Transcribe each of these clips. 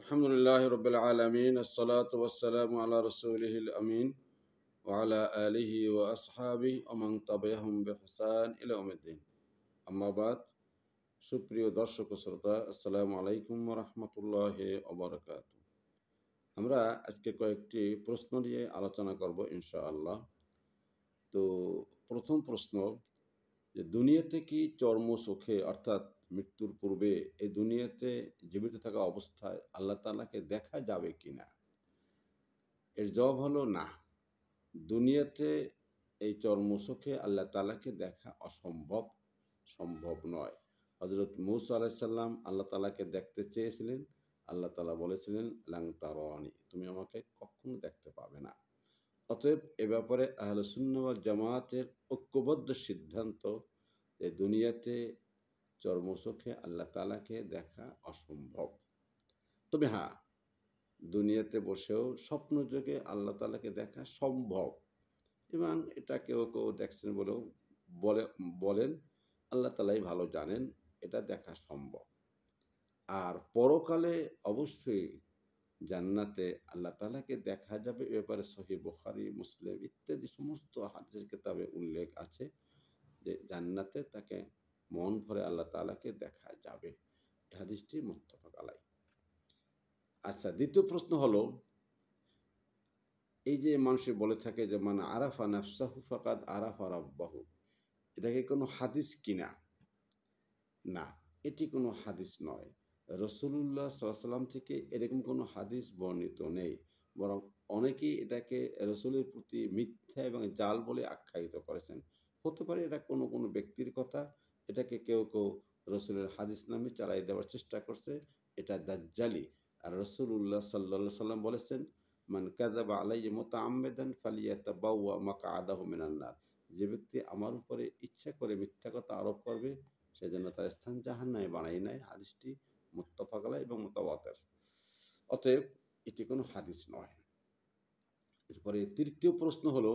আলহামদুলিল্লাহ রবিল আলমিন আসসালাতু ওয়াসসালামু আলা রসুলিহিল আমিন ওয়ালা আলিহি ওয়া আসহাবি ওমান তাবিআহুম বিইহসান ইলা ইয়াউমিদ্দিন। আম্মা বাদ। সুপ্রিয় দর্শক ও শ্রোতা, আসসালামু আলাইকুম ওয়া রাহমাতুল্লাহি ওয়া বারাকাতুহু। আমরা আজকে কয়েকটি প্রশ্ন নিয়ে আলোচনা করব ইনশাআল্লাহ। তো প্রথম প্রশ্ন, যে দুনিয়াতে কি চর্ম সুখে অর্থাৎ মৃত্যুর পূর্বে এই দুনিয়াতে জীবিত থাকা অবস্থায় আল্লাহ তাআলাকে দেখা যাবে কিনা? এর জবাব হলো না। দুনিয়াতে এই চর্মসুখে আল্লাহ তাআলাকে দেখা অসম্ভব, সম্ভব নয়। হযরত মূসা আলাইহিস সালাম আল্লাহ তাআলাকে দেখতে চেয়েছিলেন। আল্লাহ তাআলা বলেছিলেন, লাং তারানি, তুমি আমাকে কখনো দেখতে পাবে না। অতএব এ ব্যাপারে আহলে সুন্নাহ ওয়াল জামাতের ঐক্যবদ্ধ সিদ্ধান্ত যে দুনিয়াতে চর্মসুখে আল্লাহ তাআলাকে দেখা অসম্ভব। তবে হ্যাঁ, দুনিয়াতে বসেও স্বপ্নযোগে আল্লাহ তাআলাকে দেখা সম্ভব, এবং এটা কেউ কেউ দেখছেন বলেও বলেন। আল্লাহ তাআলাই ভালো জানেন, এটা দেখা সম্ভব। আর পরকালে অবশ্যই জান্নাতে আল্লাহ তাআলাকে দেখা যাবে, এ ব্যাপারে সহিহ বুখারী, মুসলিম ইত্যাদি সমস্ত হাদিসের কিতাবে উল্লেখ আছে যে জান্নাতে তাকে মন ভরে আল্লাহ তাআলাকে দেখা যাবে। এই হাদিসটি মুত্তাফাক আলাইহ। আচ্ছা, দ্বিতীয় প্রশ্ন হলো, এই যে মানুষে বলে থাকে যে মান আরাফা নাফসাহু ফাকাদ আরাফা রাব্বাহু, এটা কি কোনো হাদিস কিনা? না, এটি কোনো হাদিস নয়। রাসূলুল্লাহ সাল্লাল্লাহু আলাইহি ওয়াসাল্লাম থেকে এরকম কোনো হাদিস বর্ণিত নেই। বরং অনেকেই এটাকে রাসূলের প্রতি মিথ্যা এবং জাল বলে আখ্যায়িত করেছেন। হতে পারে এটা কোনো কোনো ব্যক্তির কথা, এটাকে কেউ কেউ রাসূলের হাদিস নামে চালায় দেওয়ার চেষ্টা করছে। এটা দাজ্জালি। আর রাসূলুল্লাহ সাল্লাল্লাহু আলাইহি ওয়াসাল্লাম বলেছেন, মান কাযাবা আলাইয়া মুতাআম্মিদান ফালিয়াতাবাওয়া মাকআদাহু মিনান নার। যে ব্যক্তি আমার উপরে ইচ্ছা করে মিথ্যা কথা আরোপ করবে, সেজন্য তার স্থান জাহান্নামে বানাই নাই। হাদিসটি মুত্তাফাক আলাইহ এবং মুতাওয়াতির। অতএব এটি কোনো হাদিস নয়। এরপরে তৃতীয় প্রশ্ন হলো,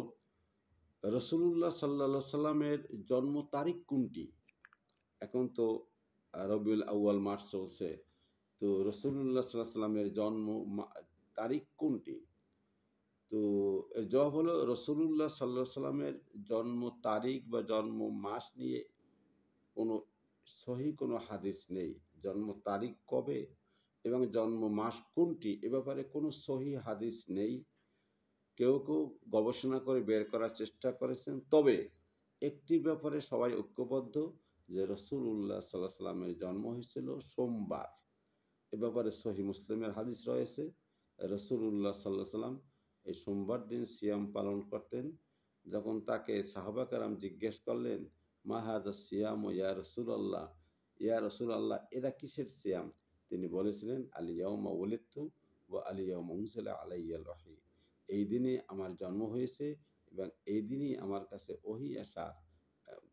রাসূলুল্লাহ সাল্লাল্লাহু আলাইহি সাল্লামের জন্ম তারিখ কোনটি? এখন তো রবিউল আউয়াল মাস চলছে। তো রাসূলুল্লাহ সাল্লাল্লাহু আলাইহি সাল্লামের জন্ম তারিখ কোনটি? তো এর জবাব হলো, রাসূলুল্লাহ সাল্লাল্লাহু আলাইহি সাল্লামের জন্ম তারিখ বা জন্ম মাস নিয়ে কোনো সহিহ কোনো হাদিস নেই। জন্ম তারিখ কবে এবং জন্ম মাস কোনটি, এ ব্যাপারে কোনো সহিহ হাদিস নেই। কেউ কেউ গবেষণা করে বের করার চেষ্টা করেছেন। তবে একটি ব্যাপারে সবাই ঐক্যবদ্ধ, যে রাসূলুল্লাহ সাল্লাল্লাহু আলাইহি সাল্লামের জন্ম হয়েছিল সোমবার। এ ব্যাপারে সহিহ মুসলিমের হাদিস রয়েছে। রাসূলুল্লাহ সাল্লাল্লাহু আলাইহি সাল্লাম এই সোমবার দিন সিয়াম পালন করতেন। যখন তাকে সাহাবা কেরাম জিজ্ঞেস করলেন, মা হাযা সিয়াম ইয়া রাসূলাল্লাহ, ইয়া রাসূলাল্লাহ, এরা কিসের সিয়াম? তিনি বলেছিলেন, আল ইয়াউমা উলিদতু ওয়া আল ইয়াউমা উনজিলা আলাইয়াল ওহী। এই দিনে আমার জন্ম হয়েছে এবং এই দিনই আমার কাছে ওহী আসা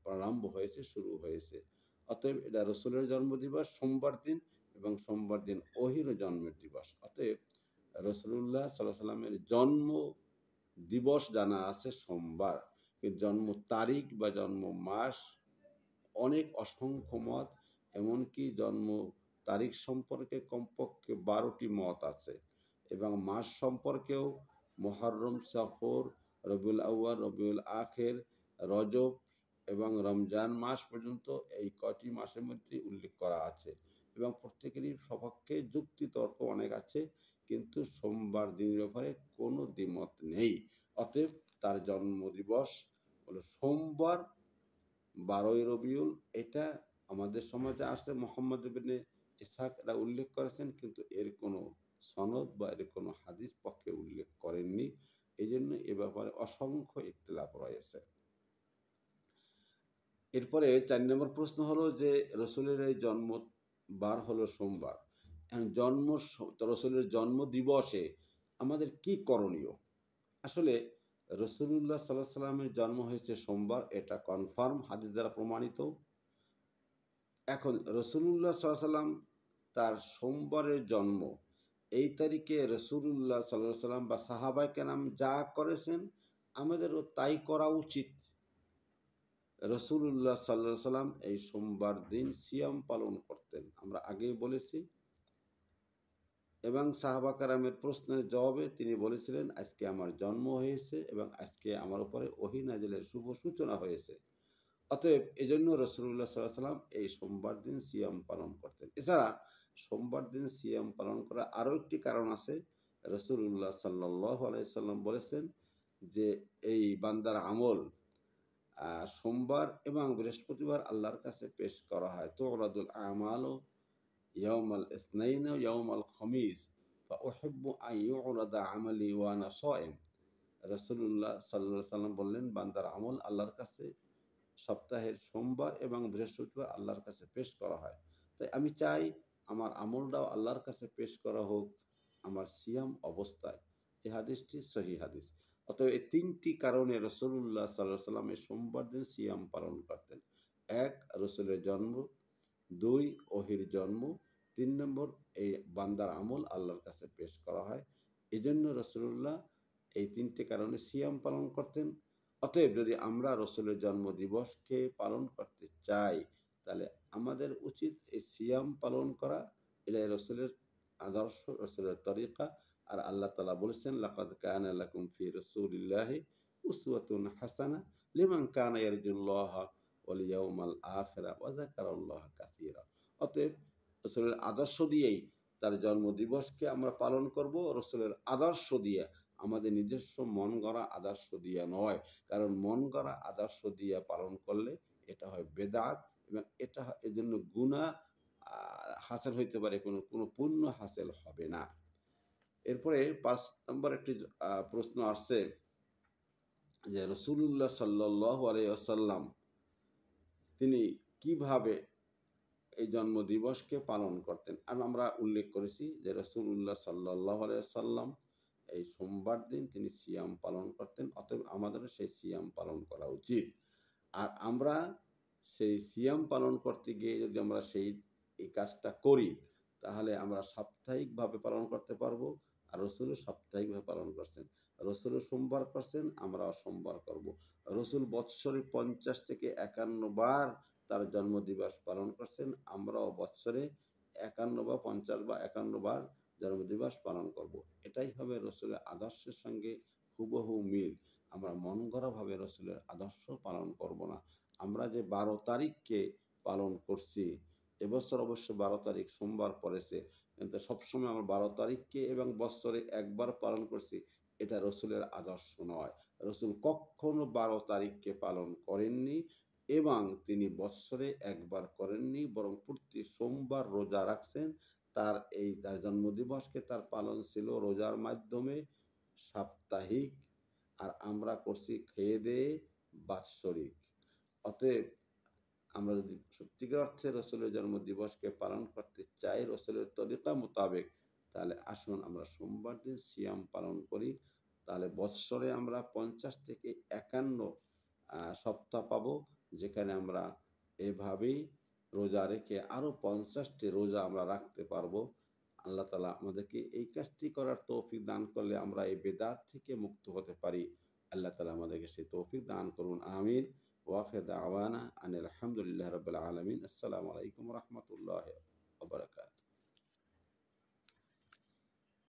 প্রারম্ভ হয়েছে, শুরু হয়েছে। অতএব এটা রাসূলের জন্মদিবস সোমবার দিন, এবং সোমবার দিন ওহীর জন্মের দিবস। অতএব রাসূলুল্লাহ সাল্লাল্লাহু আলাইহি সাল্লামের জন্ম দিবস জানা আছে সোমবার, কিন্তু জন্ম তারিখ বা জন্ম মাস অনেক অসংখ্য মত। এমনকি জন্ম তারিখ সম্পর্কে কমপক্ষে 12টি মত আছে, এবং মাস সম্পর্কেও মুহররম, সফর, রবিউল আউয়াল, রবিউল আখির, রজব এবং রমজান মাস পর্যন্ত এই কয়টি মাসের মধ্যে উল্লেখ করা আছে, এবং প্রত্যেকেরই সপক্ষে যুক্তি তর্ক অনেক আছে, কিন্তু সোমবার দিনের ব্যাপারে কোনো দ্বিমত নেই। অতএব তার জন্মদিবস হলো সোমবার 12ই রবিউল। এটা আমাদের সমাজে আসছে, মুহাম্মদ ইবনে ইসহাক এটা উল্লেখ করেছেন, কিন্তু এর কোনো সনদ বা এর কোনো হাদিস পক্ষে উল্লেখ করেননি। এই জন্য এ ব্যাপারে অসংখ্য ইখতিলাফ রয়েছে। এরপরে 4 নম্বর প্রশ্ন হলো যে রসুলের এই জন্ম বার হলো সোমবার। রসুলের জন্ম দিবসে আমাদের কি করণীয়? আসলে রাসূলুল্লাহ সাল্লাল্লাহু আলাইহি সাল্লামের জন্ম হয়েছে সোমবার, এটা কনফার্ম, হাদিস দ্বারা প্রমাণিত। এখন রাসূলুল্লাহ সাল্লাল্লাহু আলাইহি সাল্লাম তার সোমবারের জন্ম, এই তারিখে রাসূলুল্লাহ সাল্লাল্লাহু আলাইহি সাল্লাম বা সাহাবায়ে কেরাম যা করেছেন, আমাদেরও তাই করা উচিত। রাসূলুল্লাহ সাল্লাল্লাহু আলাইহি সাল্লাম এই সোমবার দিন সিয়াম পালন করতেন। আমরা আগেই বলেছি, এবং সাহাবা কারামের প্রশ্নের জবাবে তিনি বলেছিলেন, আজকে আমার জন্ম হয়েছে এবং আজকে আমার উপরে ওহী নাজিলের শুভ সূচনা হয়েছে। অতএব এজন্য রাসূলুল্লাহ সাল্লাল্লাহু আলাইহি ওয়াসাল্লাম এই সোমবার দিন সিয়াম পালন করতেন। এছাড়া সোমবার দিন সিয়াম পালন করার আরো একটি কারণ আছে। রাসূলুল্লাহ সাল্লাল্লাহু আলাইহি ওয়াসাল্লাম বলেছেন যে, এই বান্দার আমল সোমবার এবং বৃহস্পতিবার আল্লাহর কাছে পেশ করা হয়। তু'রাদুল আমালু ইয়াউমাল ইসনাইন ওয়া ইয়াউমাল খামিস ফাউহিব্বু আন ইউ'রাদা আমালি ওয়া আনা শাইম। রাসূলুল্লাহ সাল্লাল্লাহু আলাইহি ওয়াসাল্লাম বললেন, বান্দার আমল আল্লাহর কাছে সপ্তাহের সোমবার এবং বৃহস্পতিবার আল্লাহর কাছে পেশ করা হয়। তাই আমি চাই আমার আমলটাও আল্লাহর কাছে পেশ করা হোক আমার সিয়াম অবস্থায়। এই হাদিসটি সহিহ হাদিস। অতএব এই ৩ টি কারণে রাসূলুল্লাহ সাল্লাল্লাহু আলাইহি ওয়াসাল্লাম এই সোমবার দিন সিয়াম পালন করতেন। ১. রাসূলের জন্ম, ২. ওহীর জন্ম, ৩ নম্বর এই বান্দার আমল আল্লাহর কাছে পেশ করা হয়। এজন্য রাসূলুল্লাহ এই ৩ টি কারণে সিয়াম পালন করতেন। অতএব যদি আমরা রসুলের জন্মদিবসকে পালন করতে চাই, তাহলে আমাদের উচিত এই সিয়াম পালন করা। এটাই রসুলের আদর্শ, রসুলের তরিকা। আর আল্লাহ তাআলা বলেছেন, লাকাদ কানা লাকুম ফি রাসূলিল্লাহি উসওয়াতুন হাসানা লিমান কানা ইয়ারজুল্লাহা ওয়াল ইয়াউমাল আখিরা ওয়া যাকারাল্লাহা কাসীরা। অতএব রসুলের আদর্শ দিয়েই তার জন্মদিবসকে আমরা পালন করব, রসুলের আদর্শ দিয়ে, আমাদের নিজস্ব মন গড়া আদর্শ দিয়ে নয়। কারণ মন গড়া আদর্শ দিয়ে পালন করলে এটা হয় বেদাত এবং এটা এজন্য গুনাহ হাসিল হইতে পারে, কোনো পুণ্য হাসিল হবে না। এরপরে ৫ নম্বর একটি প্রশ্ন আসছে যে রাসূলুল্লাহ সাল্লাল্লাহু আলাইহি ওয়াসাল্লাম তিনি কিভাবে এই জন্মদিবসকে পালন করতেন। আর আমরা উল্লেখ করেছি যে রাসূলুল্লাহ সাল্লাল্লাহু আলাইহি ওয়াসাল্লাম এই সোমবার দিন তিনি সিয়াম পালন করতেন। অতএব আমাদেরও সেই সিয়াম পালন করা উচিত। আর আমরা সেই সিয়াম পালন করতে গিয়ে যদি আমরা এই কাজটা করি, তাহলে আমরা সাপ্তাহিকভাবে পালন করতে পারবো। আর রসুলও সাপ্তাহিকভাবে পালন করছেন। রসুলও সোমবার করছেন, আমরাও সোমবার করব। রসুল বৎসরে ৫০ থেকে ৫১ বার তার জন্মদিবস পালন করছেন। আমরাও বৎসরে ৫১ বা ৫০ বা ৫১ বার জন্মদিবস পালন করব। এটাই হবে রসুলের আদর্শের সঙ্গে হুবহু মিল। আমরা মন গড়াভাবে রসুলের আদর্শ পালন করব না। আমরা যে ১২ তারিখকে পালন করছি, এবছর অবশ্য ১২ তারিখ সোমবার পড়েছে, কিন্তু সবসময় আমরা ১২ তারিখকে এবং বৎসরে একবার পালন করছি, এটা রসুলের আদর্শ নয়। রসুল কখনো ১২ তারিখকে পালন করেননি এবং তিনি বৎসরে একবার করেননি, বরং প্রতি সোমবার রোজা রাখছেন। তার জন্মদিবসকে তার পালন ছিল রোজার মাধ্যমে, সাপ্তাহিক। আর আমরা করছি খেয়ে দেয়ে বাৎসরিক। অতএব আমরা যদি সত্যিকার অর্থে রসুলের জন্মদিবসকে পালন করতে চাই রসুলের তরিকা মোতাবেক, তাহলে আসুন আমরা সোমবার দিন সিয়াম পালন করি। তাহলে বৎসরে আমরা ৫০ থেকে ৫১ সপ্তাহ পাবো, যেখানে আমরা এভাবেই রোজা রেখে আরও ৫০টি রোজা আমরা রাখতে পারবো। আল্লাহ তাআলা আমাদেরকে এই কাজটি করার তৌফিক দান করলে আমরা এই বেদাত থেকে মুক্ত হতে পারি। আল্লাহ তাআলা আমাদেরকে সেই তৌফিক দান করুন, আমিন। ওয়াখির দাওয়ানা আনিল হামদুলিল্লাহি রাব্বিল আলামিন। আসসালামু আলাইকুম ওয়া রাহমাতুল্লাহি ওয়া বারাকাতুহু।